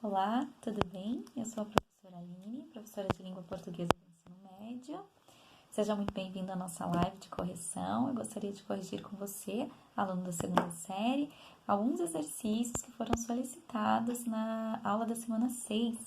Olá, tudo bem? Eu sou a professora Aline, professora de língua portuguesa do ensino médio. Seja muito bem-vindo à nossa live de correção. Eu gostaria de corrigir com você, aluno da segunda série, alguns exercícios que foram solicitados na aula da semana 6.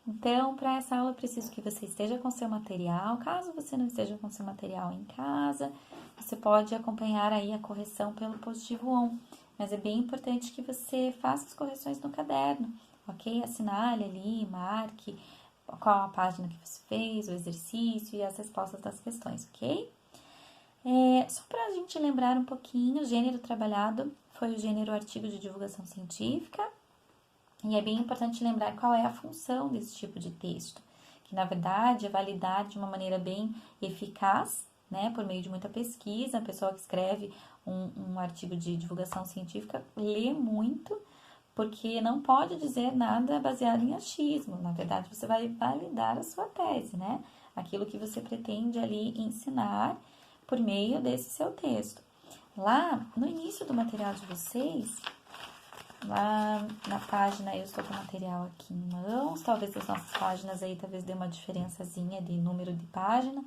Então, para essa aula, eu preciso que você esteja com seu material. Caso você não esteja com seu material em casa, você pode acompanhar aí a correção pelo positivo on. Mas é bem importante que você faça as correções no caderno, ok? Assinale ali, marque qual a página que você fez, o exercício e as respostas das questões, ok? Só para a gente lembrar um pouquinho, o gênero trabalhado foi o gênero artigo de divulgação científica. E é bem importante lembrar qual é a função desse tipo de texto, que na verdade é validar de uma maneira bem eficaz, né, por meio de muita pesquisa. A pessoa que escreve um artigo de divulgação científica lê muito, porque não pode dizer nada baseado em achismo. Na verdade, você vai validar a sua tese, né? Aquilo que você pretende ali ensinar por meio desse seu texto. Lá no início do material de vocês, lá na página, eu estou com o material aqui em mãos, talvez as nossas páginas aí, talvez dê uma diferençazinha de número de página,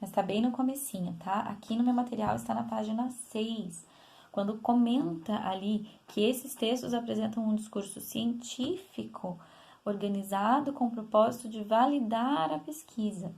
mas tá bem no comecinho, tá? Aqui no meu material está na página 6, quando comenta ali que esses textos apresentam um discurso científico organizado com o propósito de validar a pesquisa.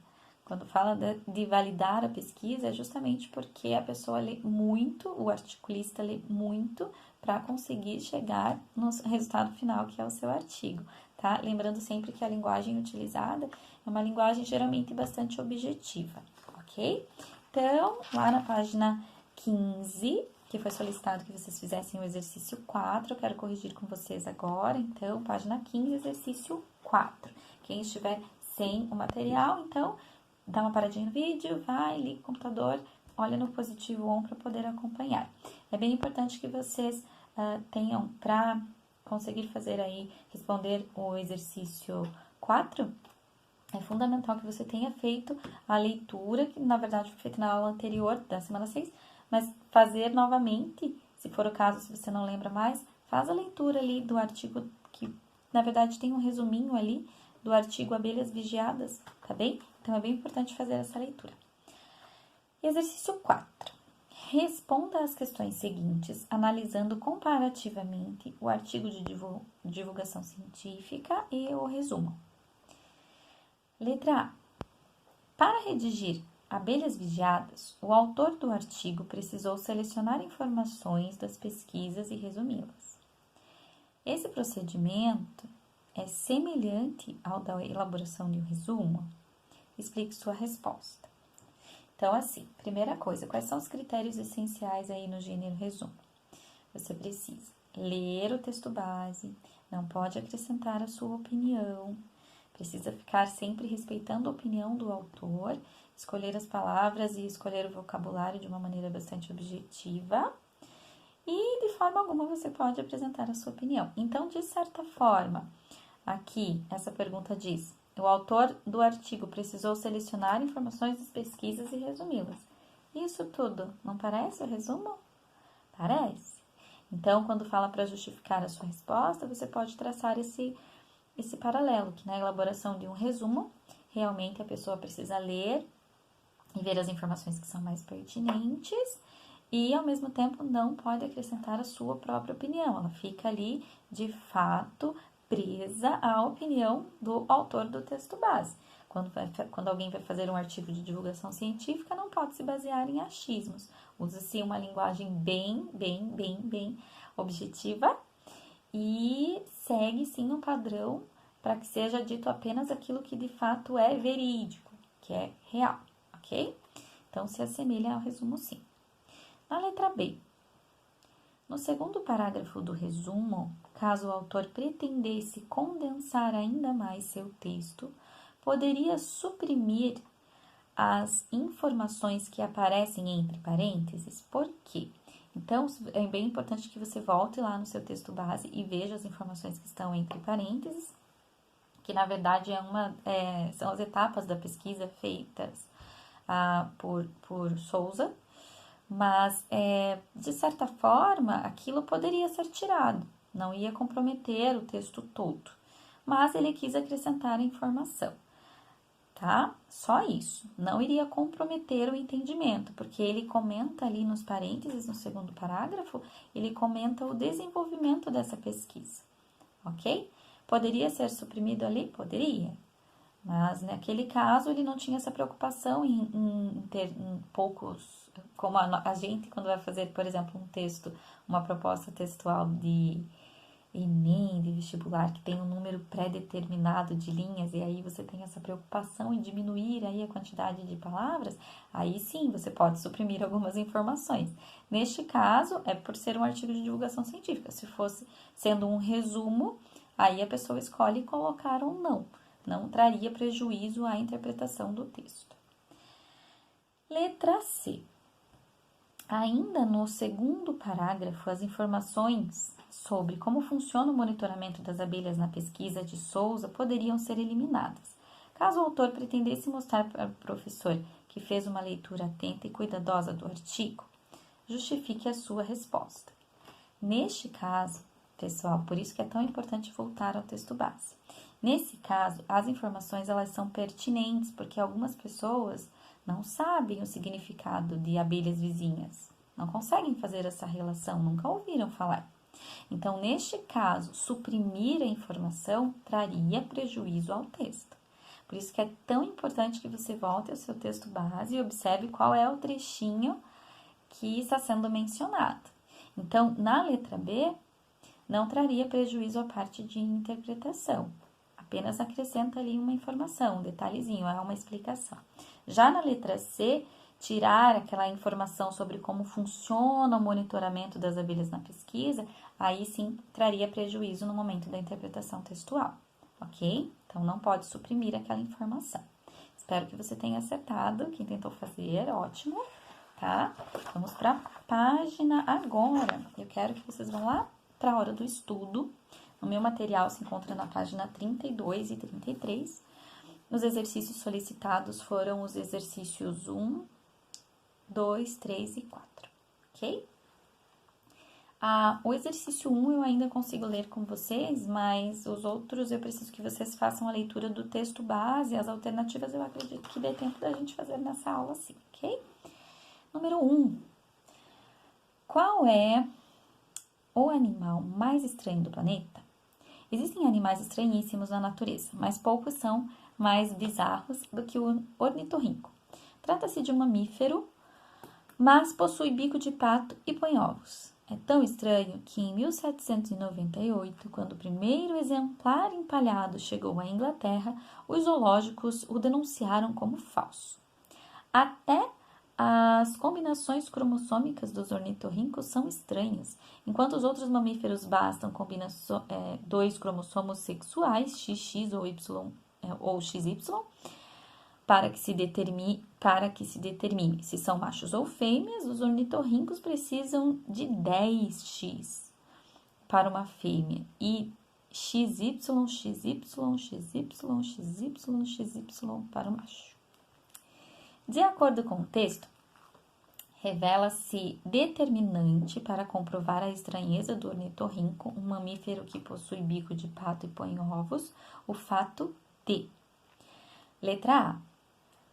Quando fala de validar a pesquisa, é justamente porque a pessoa lê muito, o articulista lê muito, para conseguir chegar no resultado final, que é o seu artigo, tá? Lembrando sempre que a linguagem utilizada é uma linguagem geralmente bastante objetiva, ok? Então, lá na página 15, que foi solicitado que vocês fizessem o exercício 4, eu quero corrigir com vocês agora. Então, página 15, exercício 4. Quem estiver sem o material, então, dá uma paradinha no vídeo, vai, liga o computador, olha no positivo on para poder acompanhar. É bem importante que vocês tenham, para conseguir fazer aí, responder o exercício 4, é fundamental que você tenha feito a leitura, que na verdade foi feita na aula anterior, da semana 6, mas fazer novamente, se for o caso, se você não lembra mais, faz a leitura ali do artigo, que na verdade tem um resuminho ali do artigo Abelhas Vigiadas, tá bem? Então é bem importante fazer essa leitura. Exercício 4. Responda às questões seguintes, analisando comparativamente o artigo de divulgação científica e o resumo. Letra A. Para redigir Abelhas Vigiadas, o autor do artigo precisou selecionar informações das pesquisas e resumi-las. Esse procedimento é semelhante ao da elaboração de um resumo? Explique sua resposta. Então, assim, primeira coisa, quais são os critérios essenciais aí no gênero resumo? Você precisa ler o texto base, não pode acrescentar a sua opinião, precisa ficar sempre respeitando a opinião do autor, escolher as palavras e escolher o vocabulário de uma maneira bastante objetiva e, de forma alguma, você pode apresentar a sua opinião. Então, de certa forma, aqui, essa pergunta diz: o autor do artigo precisou selecionar informações das pesquisas e resumi-las. Isso tudo não parece o resumo? Parece. Então, quando fala para justificar a sua resposta, você pode traçar esse paralelo, que na elaboração de um resumo, realmente a pessoa precisa ler e ver as informações que são mais pertinentes e, ao mesmo tempo, não pode acrescentar a sua própria opinião. Ela fica ali, de fato, presa à opinião do autor do texto base. Quando alguém vai fazer um artigo de divulgação científica, não pode se basear em achismos. Usa-se uma linguagem bem objetiva e segue, sim, um padrão para que seja dito apenas aquilo que de fato é verídico, que é real, ok? Então, se assemelha ao resumo, sim. Na letra B. No segundo parágrafo do resumo, caso o autor pretendesse condensar ainda mais seu texto, poderia suprimir as informações que aparecem entre parênteses. Por quê? Então, é bem importante que você volte lá no seu texto base e veja as informações que estão entre parênteses, que na verdade são as etapas da pesquisa feitas por Souza, mas, de certa forma, aquilo poderia ser tirado, não ia comprometer o texto todo. mas ele quis acrescentar a informação, tá? Só isso, não iria comprometer o entendimento, porque ele comenta ali nos parênteses, no segundo parágrafo, ele comenta o desenvolvimento dessa pesquisa, ok? Poderia ser suprimido ali? Poderia, mas naquele caso ele não tinha essa preocupação em ter poucos, como a gente quando vai fazer, por exemplo, um texto, uma proposta textual de Enem, de vestibular, que tem um número pré-determinado de linhas, e aí você tem essa preocupação em diminuir aí a quantidade de palavras, aí sim você pode suprimir algumas informações. Neste caso, é por ser um artigo de divulgação científica. Se fosse sendo um resumo, aí a pessoa escolhe colocar ou não. Não traria prejuízo à interpretação do texto. Letra C. Ainda no segundo parágrafo, as informações sobre como funciona o monitoramento das abelhas na pesquisa de Souza poderiam ser eliminadas. Caso o autor pretendesse mostrar para o professor que fez uma leitura atenta e cuidadosa do artigo, justifique a sua resposta. Neste caso, pessoal, por isso que é tão importante voltar ao texto base. Nesse caso, as informações elas são pertinentes, porque algumas pessoas não sabem o significado de abelhas vizinhas, não conseguem fazer essa relação, nunca ouviram falar. Então, neste caso, suprimir a informação traria prejuízo ao texto. Por isso que é tão importante que você volte ao seu texto base e observe qual é o trechinho que está sendo mencionado. Então, na letra B, não traria prejuízo à parte de interpretação. Apenas acrescenta ali uma informação, um detalhezinho, é uma explicação. Já na letra C, tirar aquela informação sobre como funciona o monitoramento das abelhas na pesquisa, aí sim traria prejuízo no momento da interpretação textual, ok? Então, não pode suprimir aquela informação. Espero que você tenha acertado, quem tentou fazer, ótimo, tá? Vamos para a página agora. Eu quero que vocês vão lá para a hora do estudo. O meu material se encontra na página 32 e 33. Os exercícios solicitados foram os exercícios 1, 2, 3 e 4, ok? O exercício 1 eu ainda consigo ler com vocês, mas os outros eu preciso que vocês façam a leitura do texto base, as alternativas eu acredito que dê tempo da gente fazer nessa aula sim, ok? Número 1. Qual é o animal mais estranho do planeta? Existem animais estranhíssimos na natureza, mas poucos são mais bizarros do que o ornitorrinco. Trata-se de um mamífero, mas possui bico de pato e põe ovos. É tão estranho que em 1798, quando o primeiro exemplar empalhado chegou à Inglaterra, os zoológicos o denunciaram como falso. Até as combinações cromossômicas dos ornitorrincos são estranhas. Enquanto os outros mamíferos bastam dois cromossomos sexuais, XX ou XY, para que se determine se são machos ou fêmeas, os ornitorrincos precisam de 10X para uma fêmea e XY, XY, XY, XY, XY para o macho. De acordo com o texto, revela-se determinante para comprovar a estranheza do ornitorrinco, um mamífero que possui bico de pato e põe ovos, o fato de: letra A.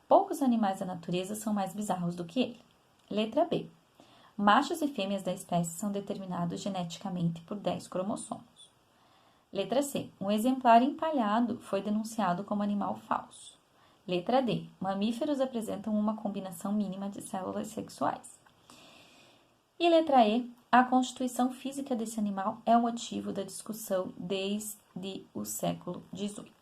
Poucos animais da natureza são mais bizarros do que ele. Letra B. Machos e fêmeas da espécie são determinados geneticamente por 10 cromossomos. Letra C. Um exemplar empalhado foi denunciado como animal falso. Letra D. Mamíferos apresentam uma combinação mínima de células sexuais. E letra E. A constituição física desse animal é o motivo da discussão desde o século XVIII.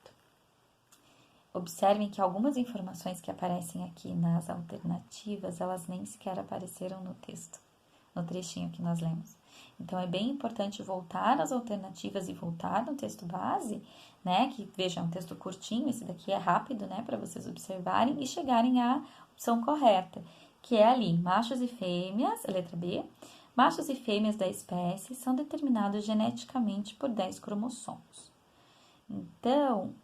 Observem que algumas informações que aparecem aqui nas alternativas, elas nem sequer apareceram no texto, no trechinho que nós lemos. Então, é bem importante voltar às alternativas e voltar no texto base, né? Que, veja, é um texto curtinho, esse daqui é rápido, né? Para vocês observarem e chegarem à opção correta, que é ali, machos e fêmeas, letra B, machos e fêmeas da espécie são determinados geneticamente por 10 cromossomos. Então,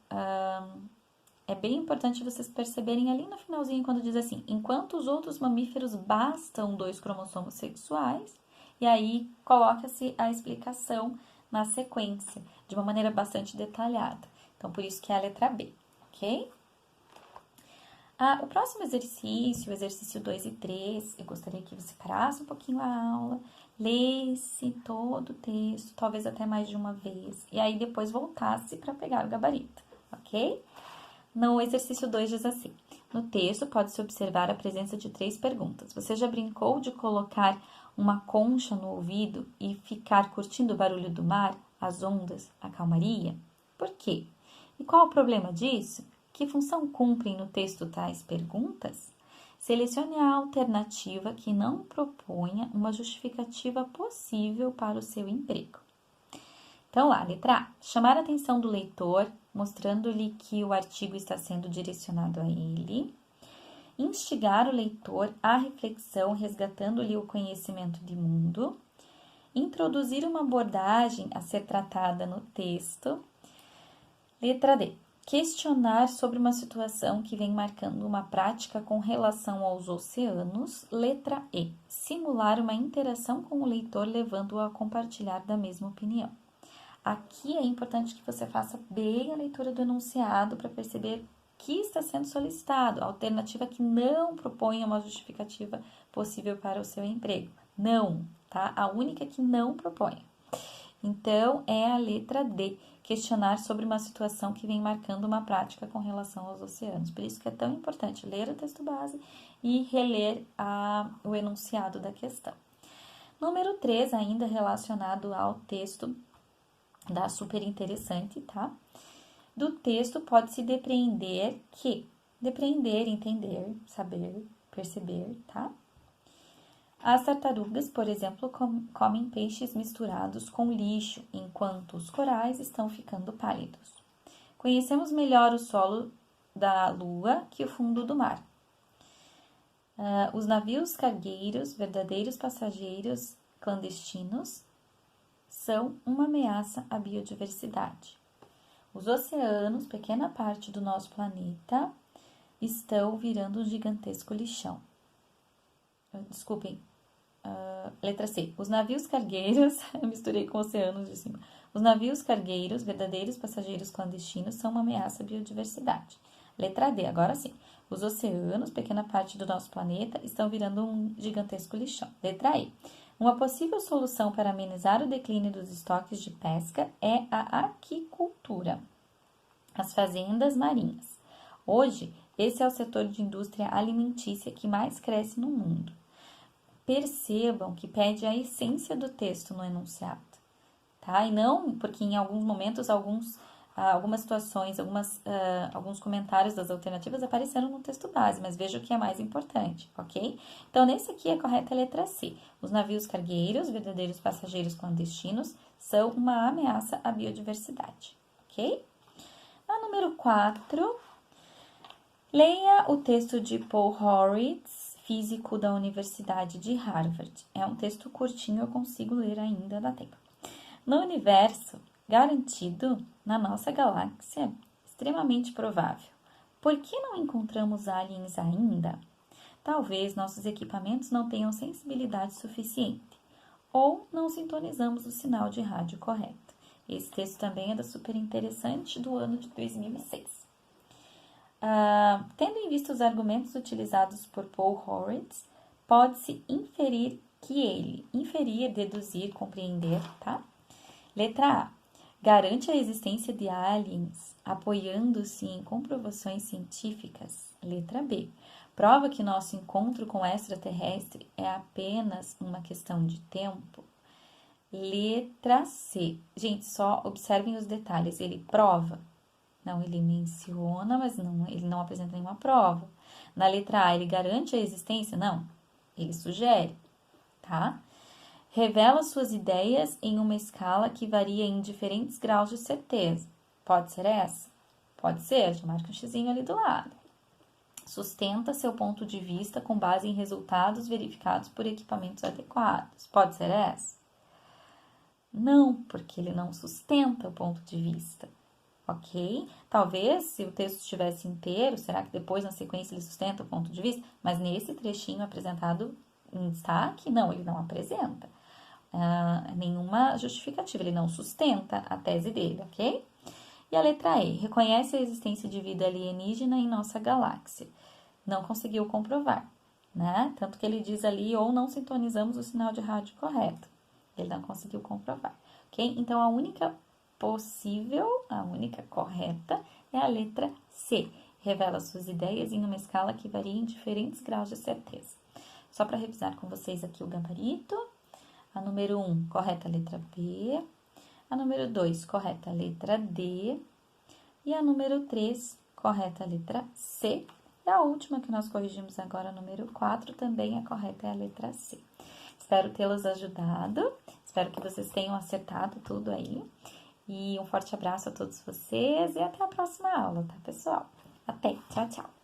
é bem importante vocês perceberem ali no finalzinho, quando diz assim, enquanto os outros mamíferos bastam 2 cromossomos sexuais, e aí coloca-se a explicação na sequência, de uma maneira bastante detalhada. Então, por isso que é a letra B, ok? O próximo exercício, o exercício 2 e 3, eu gostaria que você parasse um pouquinho a aula, lesse todo o texto, talvez até mais de uma vez, e aí depois voltasse para pegar o gabarito, ok? No exercício 2 diz assim: no texto pode-se observar a presença de 3 perguntas. Você já brincou de colocar uma concha no ouvido e ficar curtindo o barulho do mar, as ondas, a calmaria? Por quê? E qual o problema disso? Que função cumprem no texto tais perguntas? Selecione a alternativa que não proponha uma justificativa possível para o seu emprego. Então, lá, letra A. Chamar a atenção do leitor, mostrando-lhe que o artigo está sendo direcionado a ele. Instigar o leitor à reflexão, resgatando-lhe o conhecimento de mundo. Introduzir uma abordagem a ser tratada no texto. Letra D. Questionar sobre uma situação que vem marcando uma prática com relação aos oceanos. Letra E. Simular uma interação com o leitor, levando-o a compartilhar da mesma opinião. Aqui é importante que você faça bem a leitura do enunciado para perceber o que está sendo solicitado. A alternativa que não propõe uma justificativa possível para o seu emprego. Não, tá? A única que não propõe. Então, é a letra D, questionar sobre uma situação que vem marcando uma prática com relação aos oceanos. Por isso que é tão importante ler o texto base e reler o enunciado da questão. Número 3, ainda relacionado ao texto da super interessante, tá? Do texto pode-se depreender que, depreender, entender, saber, perceber, tá? As tartarugas, por exemplo, comem peixes misturados com lixo, enquanto os corais estão ficando pálidos. Conhecemos melhor o solo da lua que o fundo do mar. Os navios cargueiros, verdadeiros passageiros clandestinos, são uma ameaça à biodiversidade. Os oceanos, pequena parte do nosso planeta, estão virando um gigantesco lixão. Desculpem, letra C. Os navios cargueiros, eu misturei com oceanos de cima. Os navios cargueiros, verdadeiros passageiros clandestinos, são uma ameaça à biodiversidade. Letra D, agora sim. Os oceanos, pequena parte do nosso planeta, estão virando um gigantesco lixão. Letra E. Uma possível solução para amenizar o declínio dos estoques de pesca é a aquicultura, as fazendas marinhas. Hoje, esse é o setor de indústria alimentícia que mais cresce no mundo. Percebam que pede a essência do texto no enunciado, tá? E não porque em alguns momentos, algumas situações, alguns comentários das alternativas apareceram no texto base, mas veja o que é mais importante, ok? Então, nesse aqui, a correta é a letra C. Os navios cargueiros, verdadeiros passageiros clandestinos, são uma ameaça à biodiversidade, ok? A número 4, leia o texto de Paul Horitz, físico da Universidade de Harvard. É um texto curtinho, eu consigo ler ainda, dá tempo. No universo garantido, na nossa galáxia, extremamente provável. Por que não encontramos aliens ainda? Talvez nossos equipamentos não tenham sensibilidade suficiente, ou não sintonizamos o sinal de rádio correto. Esse texto também é da Super Interessante do ano de 2006. Tendo em vista os argumentos utilizados por Paul Horitz, pode-se inferir que ele, inferir, deduzir, compreender, tá? Letra A. Garante a existência de aliens, apoiando-se em comprovações científicas. Letra B. Prova que nosso encontro com o extraterrestre é apenas uma questão de tempo. Letra C. Gente, só observem os detalhes. Ele prova? Não, ele menciona, mas ele não apresenta nenhuma prova. Na letra A, ele garante a existência? Não, ele sugere, tá? Revela suas ideias em uma escala que varia em diferentes graus de certeza. Pode ser essa? Pode ser, já marca um xizinho ali do lado. Sustenta seu ponto de vista com base em resultados verificados por equipamentos adequados. Pode ser essa? Não, porque ele não sustenta o ponto de vista. Ok? Talvez, se o texto estivesse inteiro, será que depois, na sequência, ele sustenta o ponto de vista? Mas nesse trechinho apresentado em destaque, não, ele não apresenta nenhuma justificativa, ele não sustenta a tese dele, ok? E a letra E, reconhece a existência de vida alienígena em nossa galáxia. Não conseguiu comprovar, né? Tanto que ele diz ali, ou não sintonizamos o sinal de rádio correto. Ele não conseguiu comprovar, ok? Então, a única possível, a única correta é a letra C. Revela suas ideias em uma escala que varia em diferentes graus de certeza. Só para revisar com vocês aqui o gabarito. A número 1, correta a letra B. A número 2, correta a letra D. E a número 3, correta a letra C. E a última que nós corrigimos agora, a número 4, também é correta, é a letra C. Espero tê-los ajudado. Espero que vocês tenham acertado tudo aí. E um forte abraço a todos vocês e até a próxima aula, tá, pessoal? Até, tchau, tchau!